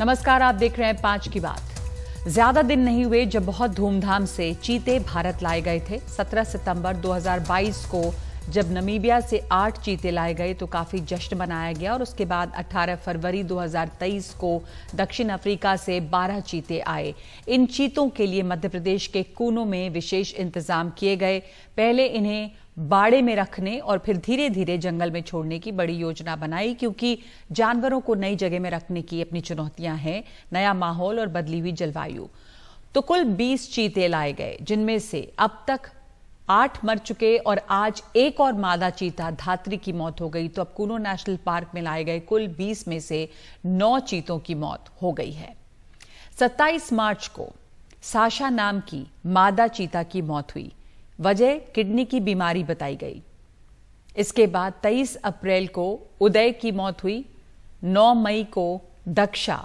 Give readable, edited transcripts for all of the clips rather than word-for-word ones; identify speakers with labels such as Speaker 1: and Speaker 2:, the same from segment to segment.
Speaker 1: नमस्कार, आप देख रहे हैं 5 की बात। ज्यादा दिन नहीं हुए जब बहुत धूमधाम से चीते भारत लाए गए थे। 17 सितंबर 2022 को जब नमीबिया से 8 चीते लाए गए तो काफी जश्न मनाया गया और उसके बाद 18 फरवरी 2023 को दक्षिण अफ्रीका से 12 चीते आए। इन चीतों के लिए मध्य प्रदेश के कूनो में विशेष इंतजाम किए गए। पहले इन्हें बाड़े में रखने और फिर धीरे धीरे जंगल में छोड़ने की बड़ी योजना बनाई, क्योंकि जानवरों को नई जगह में रखने की अपनी चुनौतियां हैं, नया माहौल और बदली हुई जलवायु। तो कुल 20 चीते लाए गए, जिनमें से अब तक 8 मर चुके और आज एक और मादा चीता धात्री की मौत हो गई। तो अब कूनो नेशनल पार्क में लाए गए कुल 20 में से 9 चीतों की मौत हो गई है। 27 मार्च को साशा नाम की मादा चीता की मौत हुई। वजह किडनी की बीमारी बताई गई। इसके बाद 23 अप्रैल को उदय की मौत हुई। 9 मई को दक्षा।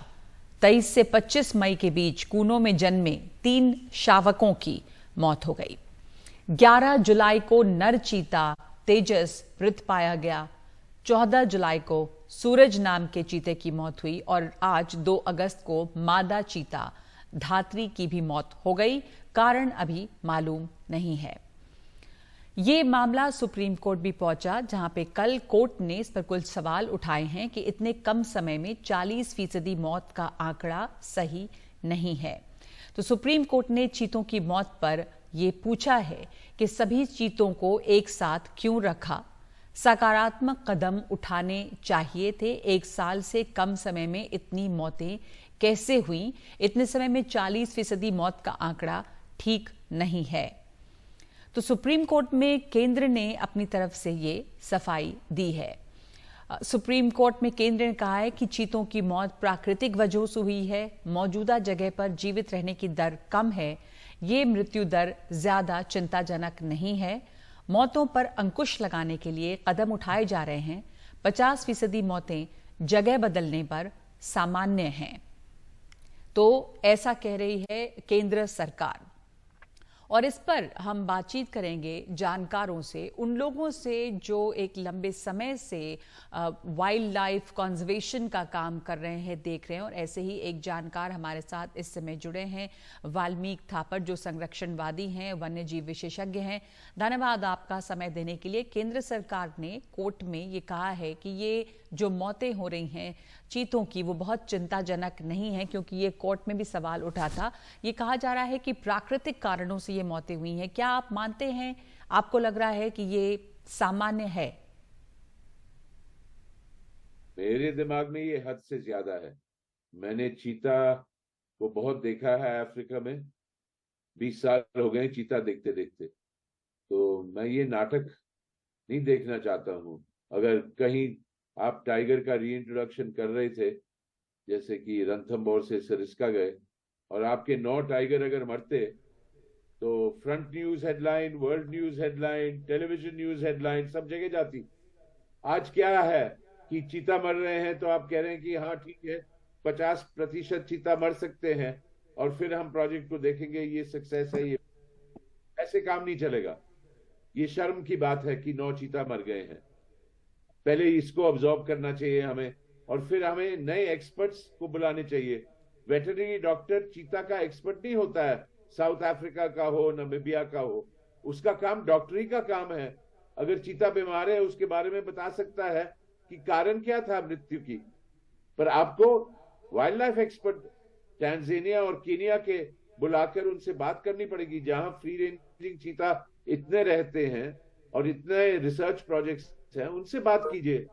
Speaker 1: 23 से 25 मई के बीच कूनो में जन्मे 3 शावकों की मौत हो गई। 11 जुलाई को नर चीता तेजस मृत पाया गया। 14 जुलाई को सूरज नाम के चीते की मौत हुई और आज 2 अगस्त को मादा चीता धात्री की भी मौत हो गई। कारण अभी मालूम नहीं है। ये मामला सुप्रीम कोर्ट भी पहुंचा, जहां पे कल कोर्ट ने इस पर कुछ सवाल उठाए हैं कि इतने कम समय में 40% मौत का आंकड़ा सही नहीं है। तो सुप्रीम कोर्ट ने चीतों की मौत पर यह पूछा है कि सभी चीतों को एक साथ क्यों रखा, सकारात्मक कदम उठाने चाहिए थे। 1 साल से कम समय में इतनी मौतें कैसे हुई? इतने समय में 40% मौत का आंकड़ा ठीक नहीं है। तो सुप्रीम कोर्ट में केंद्र ने अपनी तरफ से ये सफाई दी है। सुप्रीम कोर्ट में केंद्र ने कहा है कि चीतों की मौत प्राकृतिक वजहों से हुई है। मौजूदा जगह पर जीवित रहने की दर कम है। ये मृत्यु दर ज्यादा चिंताजनक नहीं है। मौतों पर अंकुश लगाने के लिए कदम उठाए जा रहे हैं। 50% मौतें जगह बदलने पर सामान्य हैं। तो ऐसा कह रही है केंद्र सरकार। और इस पर हम बातचीत करेंगे जानकारों से, उन लोगों से जो एक लंबे समय से वाइल्ड लाइफ कंजर्वेशन का काम कर रहे हैं, देख रहे हैं। और ऐसे ही एक जानकार हमारे साथ इस समय जुड़े हैं, वाल्मीकि थापर, जो संरक्षणवादी हैं, वन्य जीव विशेषज्ञ हैं। धन्यवाद आपका समय देने के लिए। केंद्र सरकार ने कोर्ट में ये कहा है कि ये जो मौतें हो रही हैं चीतों की, वो बहुत चिंताजनक नहीं है, क्योंकि ये कोर्ट में भी सवाल उठा था। ये कहा जा रहा है कि प्राकृतिक कारणों से ये मौतें हुई हैं। क्या आप मानते हैं, आपको लग रहा है कि ये सामान्य है?
Speaker 2: मेरे दिमाग में ये हद से ज्यादा है। मैंने चीता को बहुत देखा है अफ्रीका में। 20 साल हो गए चीता देखते देखते। तो मैं ये नाटक नहीं देखना चाहता हूं। अगर कहीं आप टाइगर का रीइंट्रोडक्शन कर रहे थे, जैसे कि रणथंभौर से सरिस्का गए, और आपके 9 टाइगर अगर मरते तो front news headline, world news headline, television news headline सब जगह जाती। आज क्या है कि चीता मर रहे हैं तो आप कह रहे हैं कि हाँ ठीक है, 50% चीता मर सकते हैं और फिर हम प्रोजेक्ट को देखेंगे, ये सक्सेस है। ये ऐसे काम नहीं चलेगा। ये शर्म की बात है कि 9 चीता मर गए हैं। पहले इसको ऑब्जर्व करना चाहिए हमें, और फिर हमें नए एक्सपर्ट्स को बुलाने चाहिए। वेटरनरी डॉक्टर चीता का एक्सपर्ट नहीं होता है, साउथ अफ्रीका का हो, नामीबिया का हो। उसका काम डॉक्टरी का काम है। अगर चीता बीमार है उसके बारे में बता सकता है कि कारण क्या था मृत्यु की। पर आपको वाइल्ड लाइफ एक्सपर्ट टैंजानिया और केनिया के बुलाकर उनसे बात करनी पड़ेगी, जहां फ्री रेंजिंग चीता इतने रहते हैं और इतने रिसर्च प्रोजेक्ट्स हैं। उनसे बात कीजिए।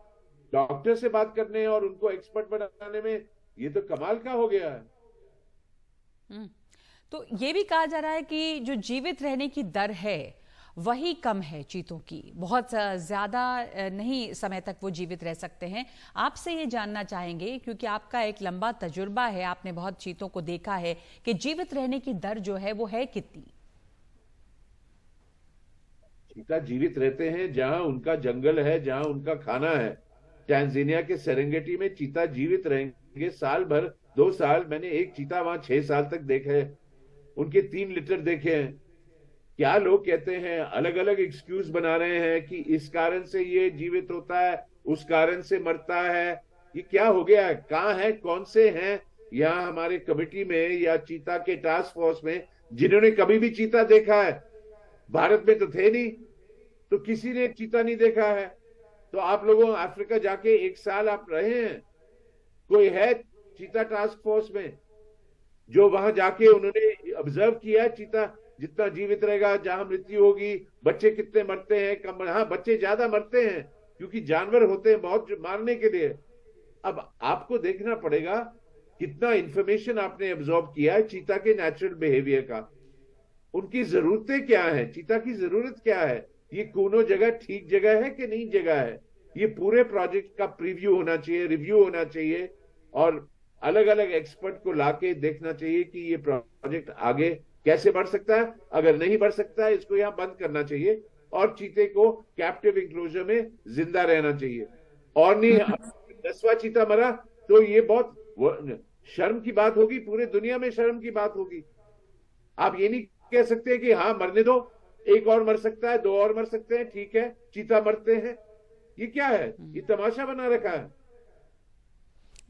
Speaker 2: डॉक्टर से बात करने और उनको एक्सपर्ट बनाने में ये तो कमाल का हो गया है।
Speaker 1: तो ये भी कहा जा रहा है कि जो जीवित रहने की दर है वही कम है चीतों की, बहुत ज्यादा नहीं समय तक वो जीवित रह सकते हैं। आपसे ये जानना चाहेंगे, क्योंकि आपका एक लंबा तजुर्बा है, आपने बहुत चीतों को देखा है, कि जीवित रहने की दर जो है वो है कितनी?
Speaker 2: चीता जीवित रहते हैं जहां उनका जंगल है, जहां उनका खाना है। टैंजानिया के सेरेंगेटी में चीता जीवित रहेंगे साल भर, 2 साल। मैंने एक चीता वहां 6 साल तक देखा है। उनके 3 लीटर देखे हैं। क्या लोग कहते हैं, अलग अलग एक्सक्यूज बना रहे हैं कि इस कारण से ये जीवित होता है, उस कारण से मरता है। ये क्या हो गया है? कहां है, कौन से हैं? यहाँ हमारे कमेटी में या चीता के टास्क फोर्स में जिन्होंने कभी भी चीता देखा है? भारत में तो थे नहीं, तो किसी ने चीता नहीं देखा है। तो आप लोगों अफ्रीका जाके 1 साल आप रहे हैं, कोई है चीता टास्क फोर्स में जो वहां जाके उन्होंने ऑब्जर्व किया है चीता जितना जीवित रहेगा, जहां मृत्यु होगी, बच्चे कितने मरते हैं, कम? हाँ, बच्चे ज्यादा मरते हैं क्योंकि जानवर होते हैं बहुत मारने के लिए। अब आपको देखना पड़ेगा कितना इंफॉर्मेशन आपने ऑब्जर्व किया है चीता के नेचुरल बिहेवियर का, उनकी जरूरतें क्या है, चीता की जरूरत क्या है, ये कोनो जगह ठीक जगह है कि नहीं जगह है। ये पूरे प्रोजेक्ट का प्रीव्यू होना चाहिए, रिव्यू होना चाहिए, और अलग अलग एक्सपर्ट को लाके देखना चाहिए कि ये प्रोजेक्ट आगे कैसे बढ़ सकता है। अगर नहीं बढ़ सकता है, इसको यहाँ बंद करना चाहिए और चीते को कैप्टिव इंक्लोजर में जिंदा रहना चाहिए। और नहीं, 10वां चीता मरा तो ये बहुत शर्म की बात होगी, पूरे दुनिया में शर्म की बात होगी। आप ये नहीं कह सकते कि हाँ मरने दो, एक और मर सकता है, 2 और मर सकते हैं, ठीक है, चीता मरते हैं। ये क्या है? ये तमाशा बना रखा है।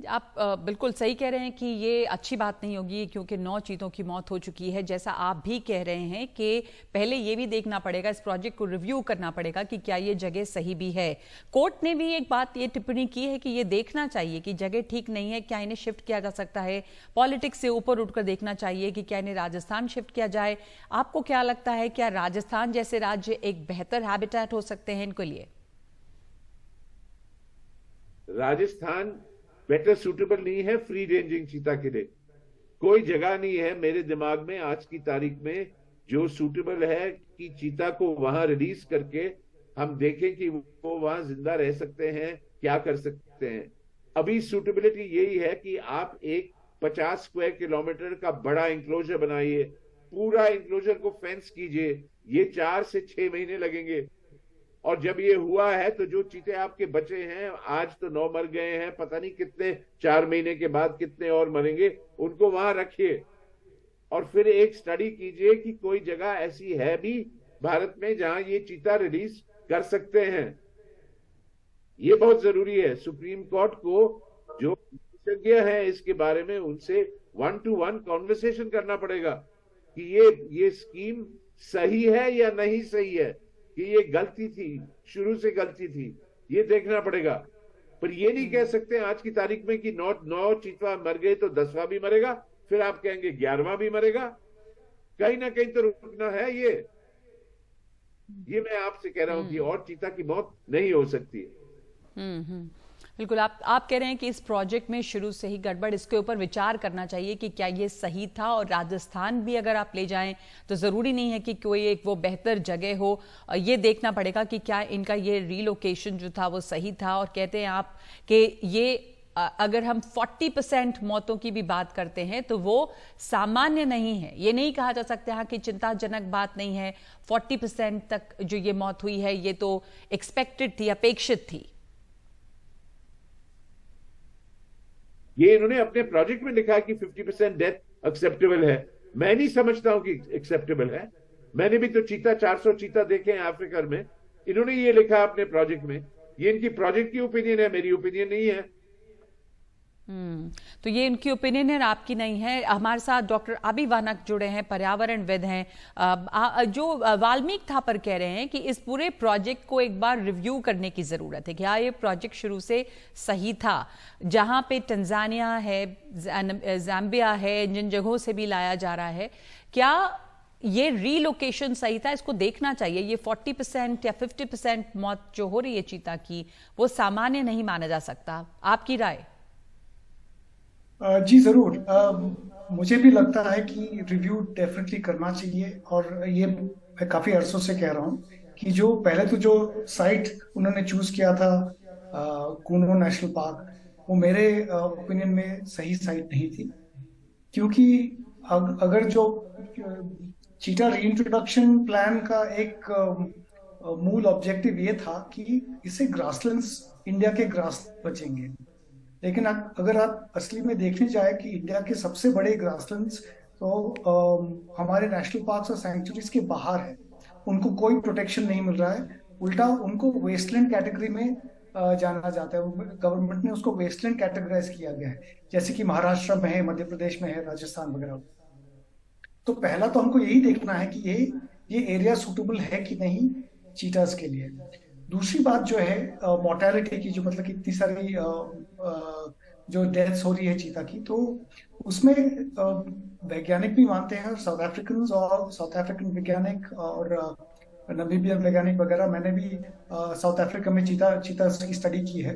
Speaker 1: आप बिल्कुल सही कह रहे हैं कि ये अच्छी बात नहीं होगी, क्योंकि 9 चीतों की मौत हो चुकी है। जैसा आप भी कह रहे हैं कि पहले ये भी देखना पड़ेगा, इस प्रोजेक्ट को रिव्यू करना पड़ेगा कि क्या ये जगह सही भी है। कोर्ट ने भी एक बात ये टिप्पणी की है कि ये देखना चाहिए कि जगह ठीक नहीं है, क्या इन्हें शिफ्ट किया जा सकता है। पॉलिटिक्स से ऊपर उठकर देखना चाहिए कि क्या इन्हें राजस्थान शिफ्ट किया जाए। आपको क्या लगता है, क्या राजस्थान जैसे राज्य एक बेहतर हैबिटेट हो सकते हैं इनके लिए?
Speaker 2: राजस्थान बेटर सूटेबल नहीं है फ्री रेंजिंग चीता के लिए। कोई जगह नहीं है मेरे दिमाग में आज की तारीख में जो सूटेबल है कि चीता को वहां रिलीज करके हम देखें कि वो वहां जिंदा रह सकते हैं, क्या कर सकते हैं। अभी सूटेबिलिटी यही है कि आप एक 50 स्क्वायर किलोमीटर का बड़ा इंक्लोजर बनाइए, पूरा इंक्लोजर को फेंस कीजिए, ये 4 से 6 महीने लगेंगे। और जब ये हुआ है तो जो चीते आपके बचे हैं, आज तो 9 मर गए हैं, पता नहीं कितने 4 महीने के बाद कितने और मरेंगे, उनको वहां रखिए और फिर एक स्टडी कीजिए कि कोई जगह ऐसी है भी भारत में जहां ये चीता रिलीज कर सकते हैं। ये बहुत जरूरी है। सुप्रीम कोर्ट को जो विशेषज्ञ हैं इसके बारे में, उनसे 1-to-1 कॉन्वर्सेशन करना पड़ेगा कि ये स्कीम सही है या नहीं सही है, कि ये गलती थी, शुरू से गलती थी, ये देखना पड़ेगा। पर ये नहीं कह सकते आज की तारीख में कि 9 चीता मर गए तो 10वां भी मरेगा, फिर आप कहेंगे 11वां भी मरेगा। कहीं ना कहीं तो रुकना है। ये मैं आपसे कह रहा हूं कि और चीता की मौत नहीं हो सकती है।
Speaker 1: बिल्कुल, आप कह रहे हैं कि इस प्रोजेक्ट में शुरू से ही गड़बड़, इसके ऊपर विचार करना चाहिए कि क्या ये सही था। और राजस्थान भी अगर आप ले जाएं तो ज़रूरी नहीं है कि कोई एक वो बेहतर जगह हो, ये देखना पड़ेगा कि क्या इनका ये रीलोकेशन जो था वो सही था। और कहते हैं आप कि ये अगर हम 40% मौतों की भी बात करते हैं तो वो सामान्य नहीं है। ये नहीं कहा जा सकता है कि चिंताजनक बात नहीं है। 40% तक जो ये मौत हुई है ये तो एक्सपेक्टेड थी, अपेक्षित थी।
Speaker 2: ये इन्होंने अपने प्रोजेक्ट में लिखा है कि 50% डेथ एक्सेप्टेबल है। मैं नहीं समझता हूं कि एक्सेप्टेबल है। मैंने भी तो 400 चीता देखे हैं अफ्रीका में। इन्होंने ये लिखा अपने प्रोजेक्ट में, ये इनकी प्रोजेक्ट की ओपिनियन है, मेरी ओपिनियन नहीं है।
Speaker 1: तो ये इनकी ओपिनियन है, आपकी नहीं है। हमारे साथ डॉक्टर आबी वानक जुड़े हैं, पर्यावरणविद हैं, जो वाल्मीकि थापर कह रहे हैं कि इस पूरे प्रोजेक्ट को एक बार रिव्यू करने की जरूरत है। क्या ये प्रोजेक्ट शुरू से सही था? जहां पे तंजानिया है, ज़ाम्बिया है, जिन जगहों से भी लाया जा रहा है, क्या ये रीलोकेशन सही था? इसको देखना चाहिए। ये 40% या 50% मौत जो हो रही है चीता की, वो सामान्य नहीं माना जा सकता। आपकी राय?
Speaker 3: जी जरूर। मुझे भी लगता है कि रिव्यू डेफिनेटली करना चाहिए। और ये मैं काफी अरसों से कह रहा हूँ कि जो पहले तो जो साइट उन्होंने चूज किया था कूनो नेशनल पार्क, वो मेरे ओपिनियन में सही साइट नहीं थी। क्योंकि अगर जो चीटा रीइंट्रोडक्शन प्लान का एक मूल ऑब्जेक्टिव ये था कि इससे ग्रासलैंड्स, इंडिया के ग्रास बचेंगे। लेकिन अगर आप असली में देखने जाए कि इंडिया के सबसे बड़े ग्रासलैंड्स तो हमारे नेशनल पार्क्स और सैंक्चुरीज के बाहर है, उनको कोई प्रोटेक्शन नहीं मिल रहा है। उल्टा उनको वेस्टलैंड कैटेगरी में जाना जाता है। गवर्नमेंट ने उसको वेस्टलैंड कैटेगराइज किया गया है, जैसे कि महाराष्ट्र में है, मध्य प्रदेश में है, राजस्थान वगैरह। तो पहला तो हमको यही देखना है कि ये एरिया सूटेबल है कि नहीं चीटास के लिए। दूसरी बात जो है मोर्टेलिटी की, जो मतलब कि इतनी सारी जो डेथ्स हो रही है चीता की, तो उसमें वैज्ञानिक भी मानते हैं, साउथ अफ्रीकन वैज्ञानिक और नमीबियन वैज्ञानिक वगैरह। मैंने भी साउथ अफ्रीका में चीता की स्टडी की है।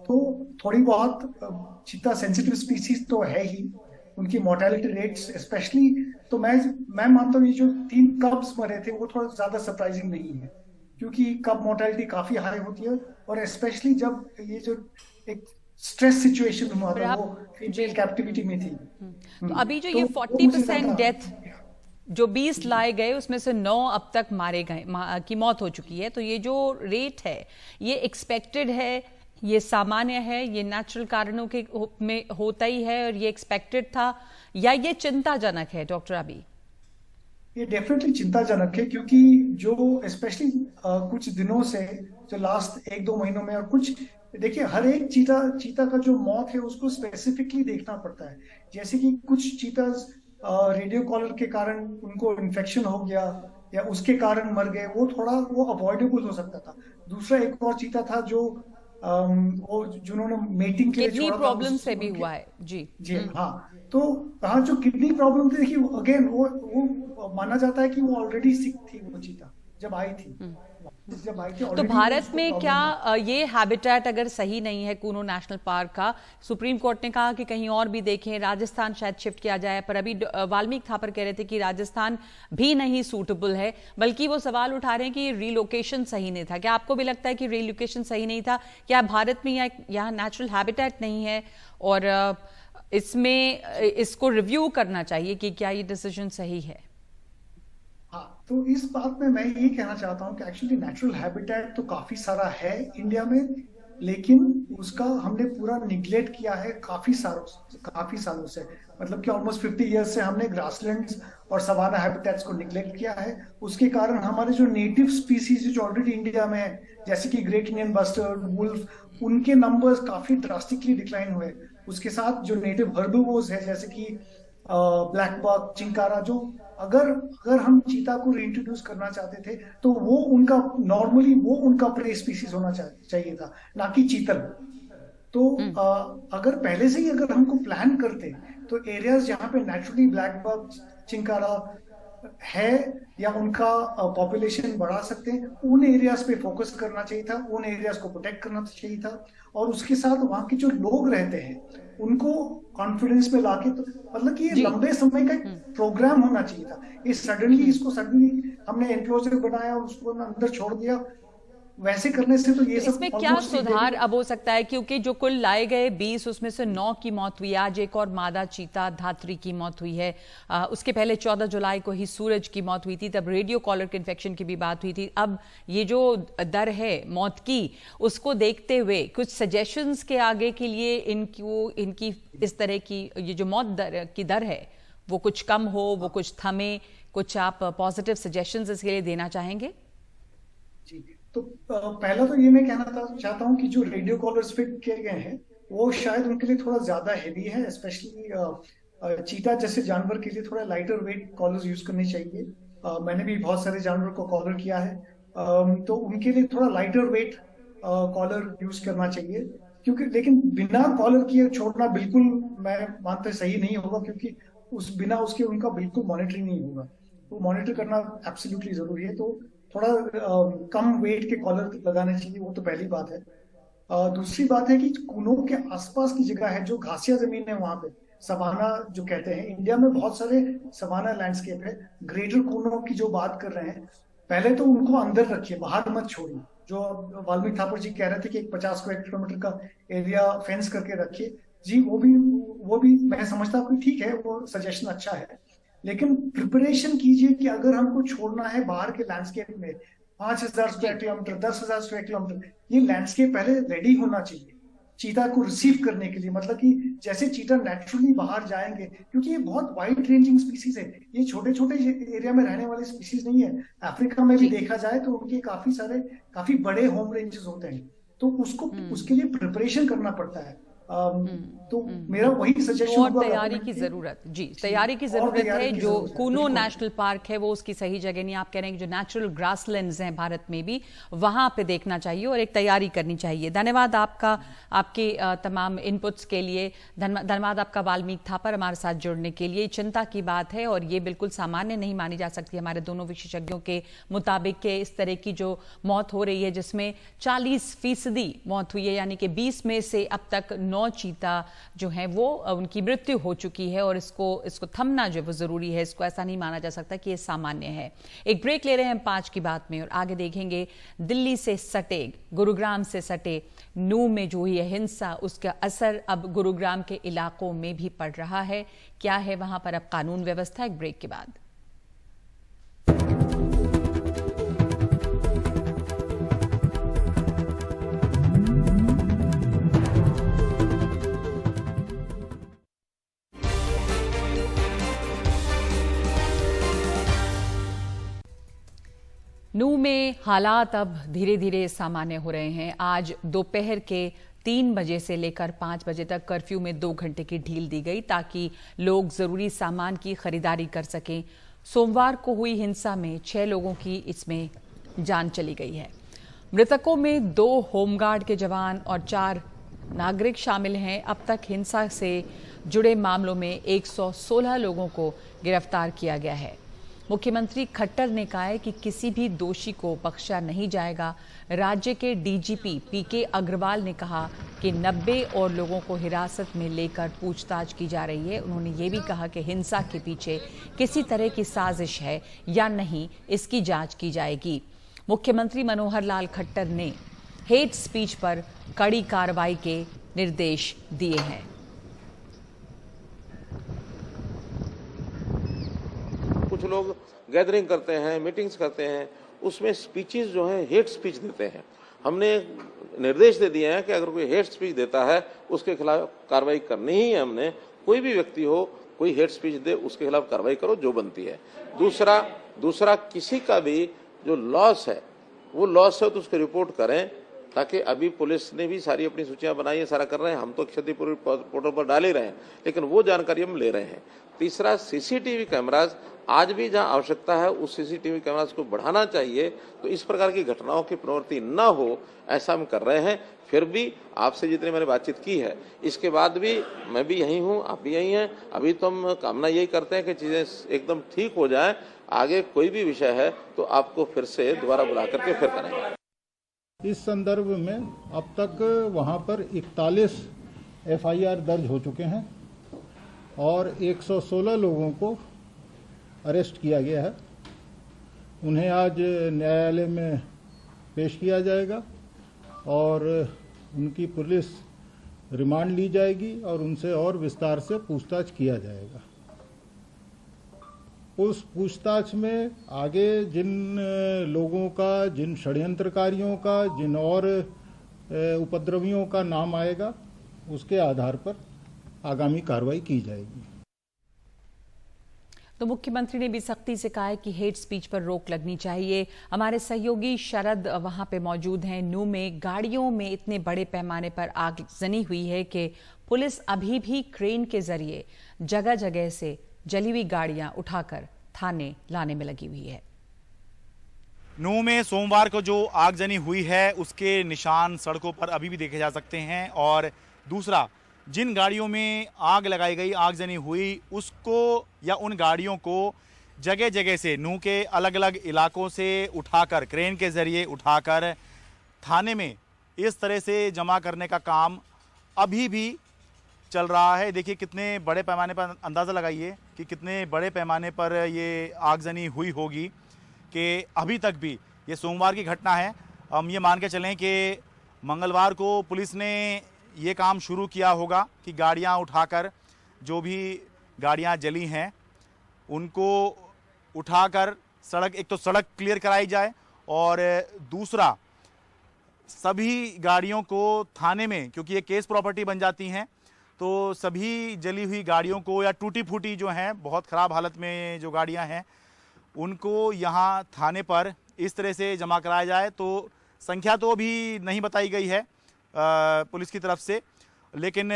Speaker 3: तो थोड़ी बहुत चीता सेंसिटिव स्पीसीज तो है ही, उनकी मोर्टेलिटी रेट्स स्पेशली, तो मैं मानता हूँ ये जो 3 कब्स मरे थे वो थोड़ा ज्यादा सरप्राइजिंग नहीं है, क्योंकि कब मोर्टेलिटी काफी हाई होती है, और स्पेशली जब ये जो एक स्ट्रेस सिचुएशन हुआ था, वो फीमेल कैप्टिविटी में थी।
Speaker 1: तो अभी जो
Speaker 3: तो
Speaker 1: ये
Speaker 3: वो
Speaker 1: 40% डेथ जो 20 लाए गए उसमें से 9 अब तक मारे गए की मौत हो चुकी है, तो ये जो रेट है ये एक्सपेक्टेड है, ये सामान्य है, ये नेचुरल कारणों के में होता ही है और ये एक्सपेक्टेड था, या ये चिंताजनक है डॉक्टर अभी?
Speaker 3: ये डेफिनेटली चिंताजनक है, क्योंकि जो स्पेशली कुछ दिनों से, जो लास्ट 1-2 महीनों में, और कुछ देखिए, हर एक चीता का जो मौत है उसको स्पेसिफिकली देखना पड़ता है। जैसे कि कुछ चीताज रेडियो कॉलर के कारण उनको इन्फेक्शन हो गया या उसके कारण मर गए, वो अवॉइडेबल हो सकता था। दूसरा एक और चीता था जो वो जिन्होंने मेटिंग के लिए
Speaker 1: किडनी
Speaker 3: छोड़ा था,
Speaker 1: प्रॉब्लम से भी हुआ है जी।
Speaker 3: जी हाँ। तो हाँ, जो किडनी प्रॉब्लम थी, देखिए अगेन वो माना जाता है कि वो ऑलरेडी सिक थी, वो चीता जब आई थी
Speaker 1: तो
Speaker 3: already
Speaker 1: भारत
Speaker 3: उसको
Speaker 1: में
Speaker 3: problem
Speaker 1: क्या
Speaker 3: था।
Speaker 1: ये हैबिटेट अगर सही नहीं है कूनो नेशनल पार्क का, सुप्रीम कोर्ट ने कहा कि कहीं और भी देखें, राजस्थान शायद शिफ्ट किया जाए, पर अभी वाल्मीकि थापर कह रहे थे कि राजस्थान भी नहीं सूटेबल है, बल्कि वो सवाल उठा रहे हैं कि रीलोकेशन सही नहीं था। क्या आपको भी लगता है कि रीलोकेशन सही नहीं था? क्या भारत में यहाँ नेचुरल हैबिटेट नहीं है और इसमें इसको रिव्यू करना चाहिए कि क्या ये डिसीजन सही है?
Speaker 3: हाँ, तो इस बात में मैं ये कहना चाहता हूँ कि एक्चुअली नेचुरल हैबिटेट तो काफी सारा है इंडिया में, लेकिन उसका हमने पूरा निग्लेक्ट किया है काफी सालों से। मतलब कि ऑलमोस्ट 50 ईयर्स से हमने ग्रासलैंड्स और सवाना हैबिटेट्स को निग्लेक्ट किया है। उसके कारण हमारे जो नेटिव स्पीसीज जो ऑलरेडी इंडिया में है, जैसे कि ग्रेट इंडियन बस्टर्ड, वुल्फ, उनके नंबर्स काफी ड्रास्टिकली डिक्लाइन हुए। उसके साथ जो नेटिव हर्बिवोर्स है, जैसे कि ब्लैक बक, चिंकारा, जो अगर हम चीता को रीइंट्रोड्यूस करना चाहते थे तो वो उनका प्रे स्पीसीज होना चाहिए था, ना कि चीतल। तो अगर पहले से ही अगर हमको प्लान करते, तो एरियाज जहाँ पे नेचुरली ब्लैक बक, चिंकारा है या उनका पॉपुलेशन बढ़ा सकते हैं, उन एरियाज पे फोकस करना चाहिए था, उन एरियाज को प्रोटेक्ट करना चाहिए था। और उसके साथ वहां के जो लोग रहते हैं उनको कॉन्फिडेंस में लाके, तो मतलब कि ये लंबे समय का प्रोग्राम होना चाहिए था। ये सडनली हमने एनक्लोजर बनाया और उसको अंदर छोड़ दिया, वैसे करने से तो ये सब
Speaker 1: इसमें क्या सुधार अब हो सकता है? क्योंकि जो कुल लाए गए 20 उसमें से 9 की मौत हुई, आज एक और मादा चीता धात्री की मौत हुई है, उसके पहले 14 जुलाई को ही सूरज की मौत हुई थी, तब रेडियो कॉलर के इन्फेक्शन की भी बात हुई थी। अब ये जो दर है मौत की, उसको देखते हुए कुछ सजेशंस के आगे के लिए इनकी इस तरह की ये जो मौत की दर है वो कुछ कम हो, वो कुछ थमे, कुछ आप पॉजिटिव सजेशंस इसके लिए देना चाहेंगे?
Speaker 3: जी, तो पहला तो ये मैं कहना चाहता हूँ कि जो रेडियो कॉलर्स फिट किए गए हैं वो शायद उनके लिए थोड़ा ज्यादा हेवी है। स्पेशली चीता जैसे जानवर के लिए थोड़ा लाइटर वेट कॉलर्स यूज करने चाहिए। मैंने भी बहुत सारे जानवर को कॉलर किया है, तो उनके लिए थोड़ा लाइटर वेट कॉलर यूज करना चाहिए। क्योंकि लेकिन बिना कॉलर किए छोड़ना बिल्कुल मैं मानता सही नहीं होगा, क्योंकि बिना उसके उनका बिल्कुल मॉनिटरिंग नहीं होगा। तो मॉनिटर करना एब्सोल्युटली जरूरी है। तो थोड़ा कम वेट के कॉलर लगाने चाहिए, वो तो पहली बात है। दूसरी बात है कि कूनों के आसपास की जगह है जो घासिया जमीन है, वहां पे सवाना जो कहते हैं, इंडिया में बहुत सारे सवाना लैंडस्केप है। ग्रेटर कूनों की जो बात कर रहे हैं, पहले तो उनको अंदर रखिए, बाहर मत छोड़िए। जो वाल्मीकि थापर जी कह रहे थे कि एक 50 स्क्वायर किलोमीटर का एरिया फेंस करके रखिए, जी वो भी मैं समझता हूँ कि ठीक है, वो सजेशन अच्छा है। लेकिन प्रिपरेशन कीजिए कि अगर हमको छोड़ना है बाहर के लैंडस्केप में 5000 स्क्वायर किलोमीटर, 10,000 स्क्वायर किलोमीटर, ये लैंडस्केप पहले रेडी होना चाहिए। चीता को रिसीव करने के लिए, मतलब कि जैसे चीता नेचुरली बाहर जाएंगे, क्योंकि ये बहुत वाइड रेंजिंग स्पीसीज है, ये छोटे छोटे एरिया में रहने वाले स्पीसीज नहीं है। अफ्रीका में भी देखा जाए तो उनके काफी बड़े होम रेंजेस होते हैं, तो उसके लिए प्रिपरेशन करना पड़ता है। तो मेरा वही सजेशन
Speaker 1: और तैयारी की जरूरत, जी तैयारी की जरूरत है। जो कूनो नेशनल पार्क है वो उसकी सही जगह नहीं, आप कह रहे हैं कि जो नेचुरल ग्रासलैंड्स हैं भारत में भी वहां पे देखना चाहिए और एक तैयारी करनी चाहिए। धन्यवाद आपका, आपके तमाम इनपुट्स के लिए। धन्यवाद आपका वाल्मीकि थापर हमारे साथ जुड़ने के लिए। चिंता की बात है और ये बिल्कुल सामान्य नहीं मानी जा सकती हमारे दोनों विशेषज्ञों के मुताबिक के इस तरह की जो मौत हो रही है जिसमें 40% मौत हुई है, यानी कि 20 में से अब तक 9 चीता जो है वो उनकी मृत्यु हो चुकी है और इसको थमना जो है वो जरूरी है। इसको ऐसा नहीं माना जा सकता कि ये सामान्य है। एक ब्रेक ले रहे हैं 5 की बात में और आगे देखेंगे दिल्ली से सटे, गुरुग्राम से सटे नू में जो हुई है हिंसा, उसका असर अब गुरुग्राम के इलाकों में भी पड़ रहा है। क्या है वहां पर अब कानून व्यवस्था? एक ब्रेक के बाद। नू में हालात अब धीरे धीरे सामान्य हो रहे हैं। आज दोपहर के 3 बजे से लेकर 5 बजे तक कर्फ्यू में 2 घंटे की ढील दी गई ताकि लोग जरूरी सामान की खरीदारी कर सकें। सोमवार को हुई हिंसा में 6 लोगों की इसमें जान चली गई है। मृतकों में 2 होमगार्ड के जवान और 4 नागरिक शामिल हैं। अब तक हिंसा से जुड़े मामलों में 116 लोगों को गिरफ्तार किया गया है। मुख्यमंत्री खट्टर ने कहा है कि किसी भी दोषी को बख्शा नहीं जाएगा। राज्य के डीजीपी पीके अग्रवाल ने कहा कि 90 और लोगों को हिरासत में लेकर पूछताछ की जा रही है। उन्होंने ये भी कहा कि हिंसा के पीछे किसी तरह की साजिश है या नहीं, इसकी जांच की जाएगी। मुख्यमंत्री मनोहर लाल खट्टर ने हेट स्पीच पर कड़ी कार्रवाई के निर्देश दिए हैं।
Speaker 4: कुछ लोग गैदरिंग करते हैं, मीटिंग्स करते हैं, उसमें स्पीचेस जो हैं हेट स्पीच देते हैं। हमने निर्देश दे दिए हैं कि अगर कोई हेट स्पीच देता है उसके खिलाफ कार्रवाई करनी ही है। हमने कोई भी व्यक्ति हो, कोई हेट स्पीच दे, उसके खिलाफ कार्रवाई करो जो बनती है। दूसरा किसी का भी जो लॉस है वो लॉस है तो उसको रिपोर्ट करें, ताकि अभी पुलिस ने भी सारी अपनी सूचियां बनाई है, सारा कर रहे हैं। हम तो क्षतिपूर्ति पोर्टल पर डाल ही रहे हैं, लेकिन वो जानकारी हम ले रहे हैं। तीसरा, सीसीटीवी कैमराज आज भी जहां आवश्यकता है उस सीसीटीवी कैमराज को बढ़ाना चाहिए, तो इस प्रकार की घटनाओं की पुनरावृत्ति न हो, ऐसा हम कर रहे हैं। फिर भी आपसे जितनी मैंने बातचीत की है, इसके बाद भी मैं भी यहीं हूं, आप भी यहीं हैं। अभी तो हम कामना यही करते हैं कि चीजें एकदम ठीक हो जाएं। आगे कोई भी विषय है तो आपको फिर से दोबारा बुला करके फिर करेंगे।
Speaker 5: इस संदर्भ में अब तक वहां पर 41 FIR दर्ज हो चुके हैं और 116 लोगों को अरेस्ट किया गया है। उन्हें आज न्यायालय में पेश किया जाएगा और उनकी पुलिस रिमांड ली जाएगी और उनसे और विस्तार से पूछताछ किया जाएगा। उस पूछताछ में आगे जिन लोगों का, जिन षड्यंत्रकारियों का, जिन और उपद्रवियों का नाम आएगा, उसके आधार पर आगामी कार्रवाई की जाएगी।
Speaker 1: तो मुख्यमंत्री ने भी सख्ती से कहा है कि हेट स्पीच पर रोक लगनी चाहिए। हमारे सहयोगी शरद वहां पे मौजूद हैं। नू में गाड़ियों में इतने बड़े पैमाने पर आगजनी हुई है कि पुलिस अभी भी क्रेन के जरिए जगह जगह से जली हुई गाड़ियां उठाकर थाने लाने में लगी हुई है।
Speaker 6: नू में सोमवार को जो आगजनी हुई है उसके निशान सड़कों पर अभी भी देखे जा सकते हैं। और दूसरा, जिन गाड़ियों में आग लगाई गई, आगजनी हुई, उसको या उन गाड़ियों को जगह जगह से नू के अलग अलग इलाकों से उठाकर, क्रेन के जरिए उठाकर थाने में इस तरह से जमा करने का काम अभी भी चल रहा है। देखिए कितने बड़े पैमाने पर, अंदाज़ा लगाइए कि कितने बड़े पैमाने पर ये आगजनी हुई होगी कि अभी तक भी, ये सोमवार की घटना है, हम ये मान के चलें कि मंगलवार को पुलिस ने ये काम शुरू किया होगा कि गाड़ियां उठाकर, जो भी गाड़ियां जली हैं उनको उठाकर सड़क, एक तो सड़क क्लियर कराई जाए और दूसरा सभी गाड़ियों को थाने में, क्योंकि ये केस प्रॉपर्टी बन जाती हैं, तो सभी जली हुई गाड़ियों को या टूटी फूटी जो हैं, बहुत ख़राब हालत में जो गाड़ियां हैं, उनको यहाँ थाने पर इस तरह से जमा कराया जाए। तो संख्या तो अभी नहीं बताई गई है पुलिस की तरफ से, लेकिन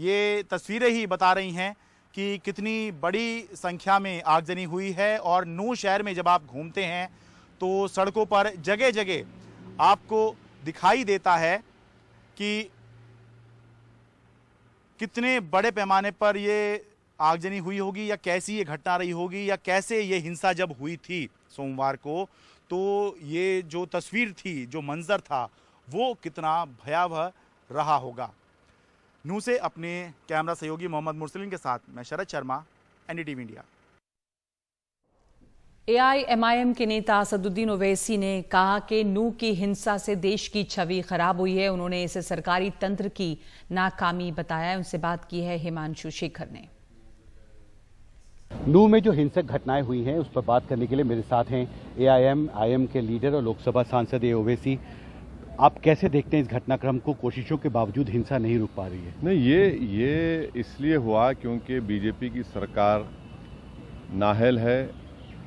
Speaker 6: ये तस्वीरें ही बता रही हैं कि कितनी बड़ी संख्या में आगजनी हुई है। और नूह शहर में जब आप घूमते हैं तो सड़कों पर जगह जगह आपको दिखाई देता है कि कितने बड़े पैमाने पर ये आगजनी हुई होगी, या कैसी ये घटना रही होगी, या कैसे ये हिंसा जब हुई थी सोमवार को, तो ये जो तस्वीर थी, जो मंजर था, वो कितना भयावह रहा होगा। नूह से अपने कैमरा सहयोगी मोहम्मद मुरसलिन के साथ मैं Sharad Sharma, NDTV India.
Speaker 1: AIMIM के नेता असदुद्दीन ओवैसी ने कहा कि नूह की हिंसा से देश की छवि खराब हुई है। उन्होंने इसे सरकारी तंत्र की नाकामी बताया। उनसे बात की है हिमांशु शेखर ने।
Speaker 7: नूह में जो हिंसक घटनाएं हुई हैं उस पर बात करने के लिए मेरे साथ हैं एआईएमआईएम के लीडर और लोकसभा सांसद ओवैसी। आप कैसे देखते हैं इस घटनाक्रम को? कोशिशों के बावजूद हिंसा नहीं रुक पा रही है।
Speaker 8: नहीं, ये इसलिए हुआ क्योंकि बीजेपी की सरकार नाअहल है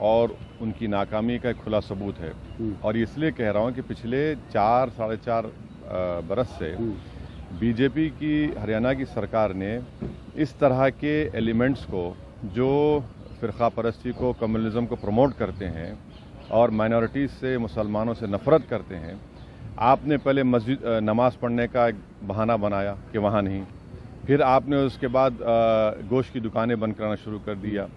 Speaker 8: और उनकी नाकामी का एक खुला सबूत है। और इसलिए कह रहा हूं कि पिछले 4-4.5 बरस से बीजेपी की हरियाणा की सरकार ने इस तरह के एलिमेंट्स को जो फ़िरक़ा परस्ती को, कम्युनलिज्म को प्रमोट करते हैं और माइनॉरिटीज़ से, मुसलमानों से नफ़रत करते हैं, आपने पहले मस्जिद नमाज़ पढ़ने का एक बहाना बनाया कि वहाँ नहीं, फिर आपने उसके बाद गोश्त की दुकानें बंद कराना शुरू कर दिया,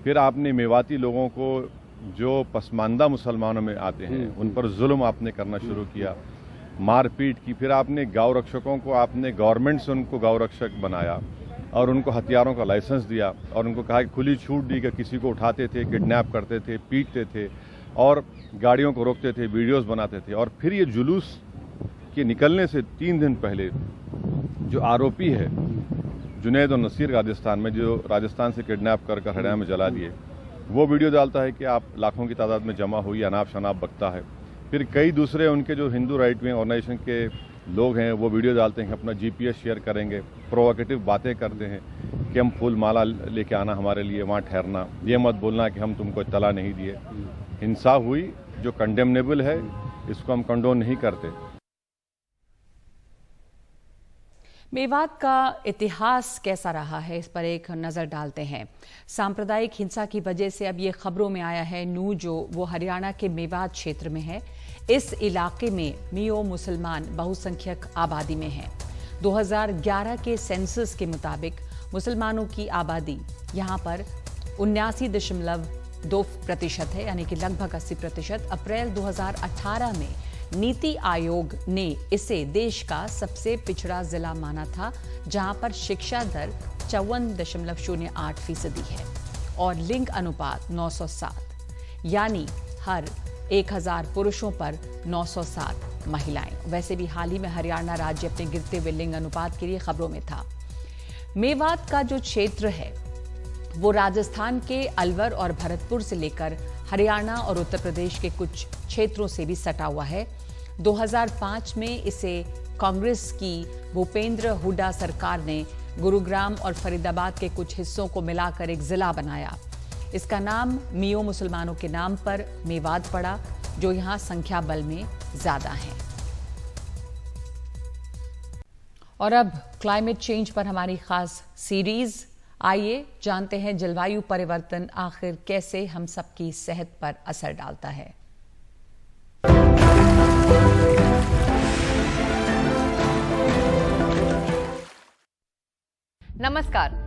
Speaker 8: फिर आपने मेवाती लोगों को जो पसमानदा मुसलमानों में आते हैं उन पर जुल्म आपने करना शुरू किया, मारपीट की, फिर आपने गौ रक्षकों को, आपने गवर्नमेंट से उनको गौ रक्षक बनाया और उनको हथियारों का लाइसेंस दिया और उनको कहा कि खुली छूट दी कि किसी को उठाते थे, किडनैप करते थे, पीटते थे और गाड़ियों को रोकते थे, वीडियोस बनाते थे। और फिर ये जुलूस के निकलने से 3 दिन पहले जो आरोपी है जुनैद और नसीर राजस्थान में, जो राजस्थान से किडनैप कर हरियाणा में जला दिए, वो वीडियो डालता है कि आप लाखों की तादाद में जमा हुई, अनाप शनाप बकता है। फिर कई दूसरे उनके जो हिंदू राइट विंग ऑर्गेनाइजेशन के लोग हैं वो वीडियो डालते हैं, अपना जीपीएस शेयर करेंगे, प्रोवोकेटिव बातें करते हैं कि हम फूल माला लेके आना हमारे लिए, वहाँ ठहरना, ये मत बोलना कि हम तुमको इत्तला नहीं दिए। हिंसा हुई जो कंडेमनेबल है, इसको हम कंडोन नहीं करते।
Speaker 1: मेवात का इतिहास कैसा रहा है, इस पर एक नज़र डालते हैं। सांप्रदायिक हिंसा की वजह से अब ये खबरों में आया है नूह जो वो हरियाणा के मेवात क्षेत्र में है। इस इलाके में मियो मुसलमान बहुसंख्यक आबादी में है। 2011 के सेंसस के मुताबिक मुसलमानों की आबादी यहाँ पर 79.2% है, यानी कि लगभग 80%। अप्रैल 2018 में नीति आयोग ने इसे देश का सबसे पिछड़ा जिला माना था, जहां पर शिक्षा दर 54.08% है और लिंग अनुपात 907, यानी हर 1000 पुरुषों पर 907 महिलाएं। वैसे भी हाल ही में हरियाणा राज्य अपने गिरते हुए लिंग अनुपात के लिए खबरों में था। मेवात का जो क्षेत्र है वो राजस्थान के अलवर और भरतपुर से लेकर हरियाणा और उत्तर प्रदेश के कुछ क्षेत्रों से भी सटा हुआ है। 2005 में इसे कांग्रेस की भूपेंद्र हुड्डा सरकार ने गुरुग्राम और फरीदाबाद के कुछ हिस्सों को मिलाकर एक जिला बनाया। इसका नाम मियो मुसलमानों के नाम पर मेवात पड़ा, जो यहाँ संख्या बल में ज्यादा है। और अब क्लाइमेट चेंज पर हमारी खास सीरीज, आइए जानते हैं जलवायु परिवर्तन आखिर कैसे हम सबकी सेहत पर असर डालता है।
Speaker 9: नमस्कार।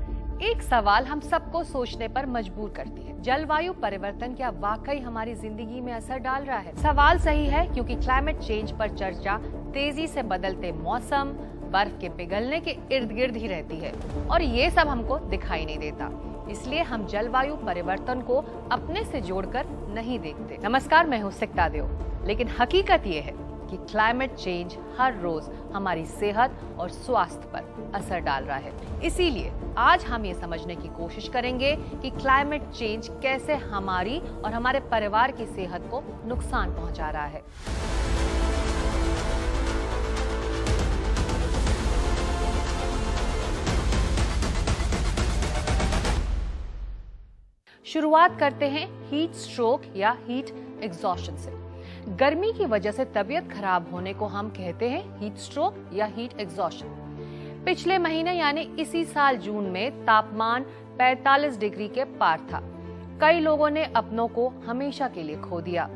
Speaker 9: एक सवाल हम सबको सोचने पर मजबूर करती है, जलवायु परिवर्तन क्या वाकई हमारी जिंदगी में असर डाल रहा है? सवाल सही है, क्योंकि क्लाइमेट चेंज पर चर्चा तेजी से बदलते मौसम, बर्फ के पिघलने के इर्द गिर्द ही रहती है और ये सब हमको दिखाई नहीं देता। इसलिए हम जलवायु परिवर्तन को अपने से जोड़कर नहीं देखते। नमस्कार, मैं हूँ सिकता देव। लेकिन हकीकत ये है कि क्लाइमेट चेंज हर रोज हमारी सेहत और स्वास्थ्य पर असर डाल रहा है। इसीलिए आज हम ये समझने की कोशिश करेंगे कि क्लाइमेट चेंज कैसे हमारी और हमारे परिवार की सेहत को नुकसान पहुंचा रहा है। शुरुआत करते हैं हीट स्ट्रोक या हीट एग्जॉशन से। गर्मी की वजह से तबीयत खराब होने को हम कहते हैं हीट स्ट्रोक या हीट एग्जॉशन। पिछले महीने यानी इसी साल जून में तापमान 45 डिग्री के पार था। कई लोगों ने अपनों को हमेशा के लिए खो दिया।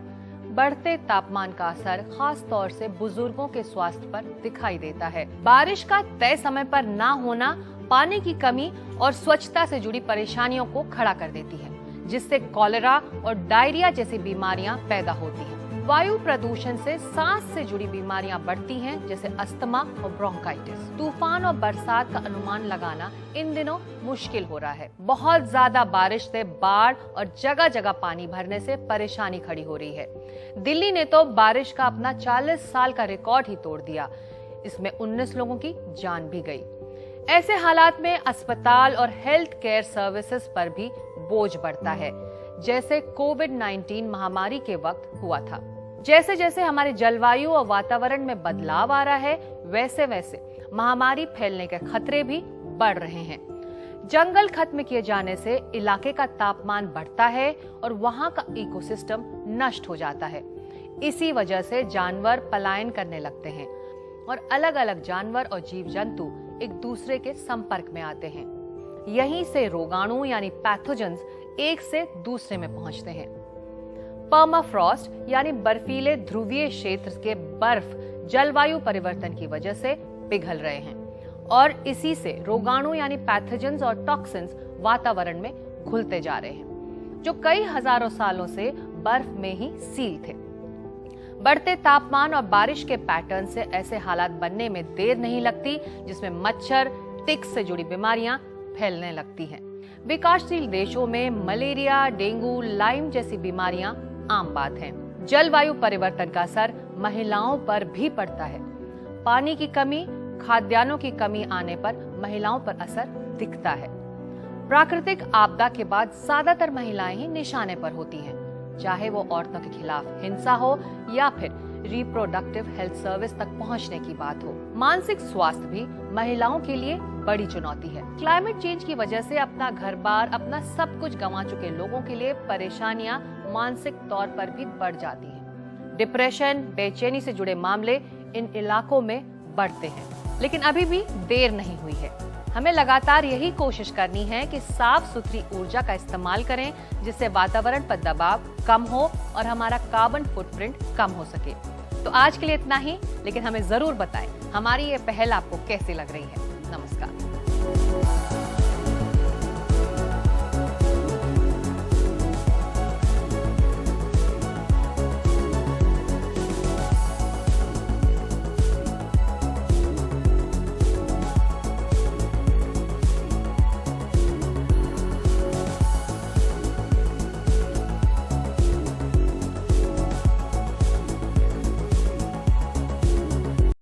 Speaker 9: बढ़ते तापमान का असर खास तौर से बुजुर्गों के स्वास्थ्य पर दिखाई देता है। बारिश का तय समय पर ना होना पानी की कमी और स्वच्छता से जुड़ी परेशानियों को खड़ा कर देती है, जिससे कॉलेरा और डायरिया जैसी बीमारियां पैदा होती हैं। वायु प्रदूषण से सांस से जुड़ी बीमारियां बढ़ती हैं, जैसे अस्थमा और ब्रोंकाइटिस। तूफान और बरसात का अनुमान लगाना इन दिनों मुश्किल हो रहा है। बहुत ज्यादा बारिश से बाढ़ और जगह जगह पानी भरने से परेशानी खड़ी हो रही है। दिल्ली ने तो बारिश का अपना 40 साल का रिकॉर्ड ही तोड़ दिया। इसमें 19 लोगों की जान भी गई। ऐसे हालात में अस्पताल और हेल्थ केयर सर्विसेज पर भी बोझ बढ़ता है, जैसे कोविड-19 महामारी के वक्त हुआ था। जैसे जैसे हमारे जलवायु और वातावरण में बदलाव आ रहा है, वैसे वैसे महामारी फैलने के खतरे भी बढ़ रहे हैं। जंगल खत्म किए जाने से इलाके का तापमान बढ़ता है और वहां का इकोसिस्टम नष्ट हो जाता है। इसी वजह से जानवर पलायन करने लगते हैं और अलग अलग जानवर और जीव जंतु एक दूसरे के संपर्क में आते हैं। यहीं से रोगाणु यानी पैथोजेंस एक से दूसरे में पहुंचते हैं। पर्माफ्रॉस्ट यानी बर्फीले ध्रुवीय क्षेत्र के बर्फ जलवायु परिवर्तन की वजह से पिघल रहे हैं और इसी से रोगाणु यानी पैथोजेंस और टॉक्सिन्स वातावरण में घुलते जा रहे हैं, जो कई हजारों सालों से बर्फ में ही सील थे। बढ़ते तापमान और बारिश के पैटर्न से ऐसे हालात बनने में देर नहीं लगती, जिसमें मच्छर, टिक्स से जुड़ी बीमारियां फैलने लगती हैं। विकासशील देशों में मलेरिया, डेंगू, लाइम जैसी बीमारियां आम बात है। जलवायु परिवर्तन का असर महिलाओं पर भी पड़ता है। पानी की कमी, खाद्यान्नों की कमी आने पर महिलाओं पर असर दिखता है। प्राकृतिक आपदा के बाद ज्यादातर महिलाएं ही निशाने पर होती हैं, चाहे वो औरतों के खिलाफ हिंसा हो या फिर रिप्रोडक्टिव हेल्थ सर्विस तक पहुंचने की बात हो। मानसिक स्वास्थ्य भी महिलाओं के लिए बड़ी चुनौती है। क्लाइमेट चेंज की वजह से अपना घर-बार, अपना सब कुछ गंवा चुके लोगों के लिए परेशानियां मानसिक तौर पर भी बढ़ जाती हैं। डिप्रेशन, बेचैनी से जुड़े मामले इन इलाकों में बढ़ते हैं, लेकिन अभी भी देर नहीं हुई है। हमें लगातार यही कोशिश करनी है कि साफ सुथरी ऊर्जा का इस्तेमाल करें, जिससे वातावरण पर दबाव कम हो और हमारा कार्बन फुटप्रिंट कम हो सके। तो आज के लिए इतना ही, लेकिन हमें जरूर बताएं हमारी ये पहल आपको कैसी लग रही है। नमस्कार।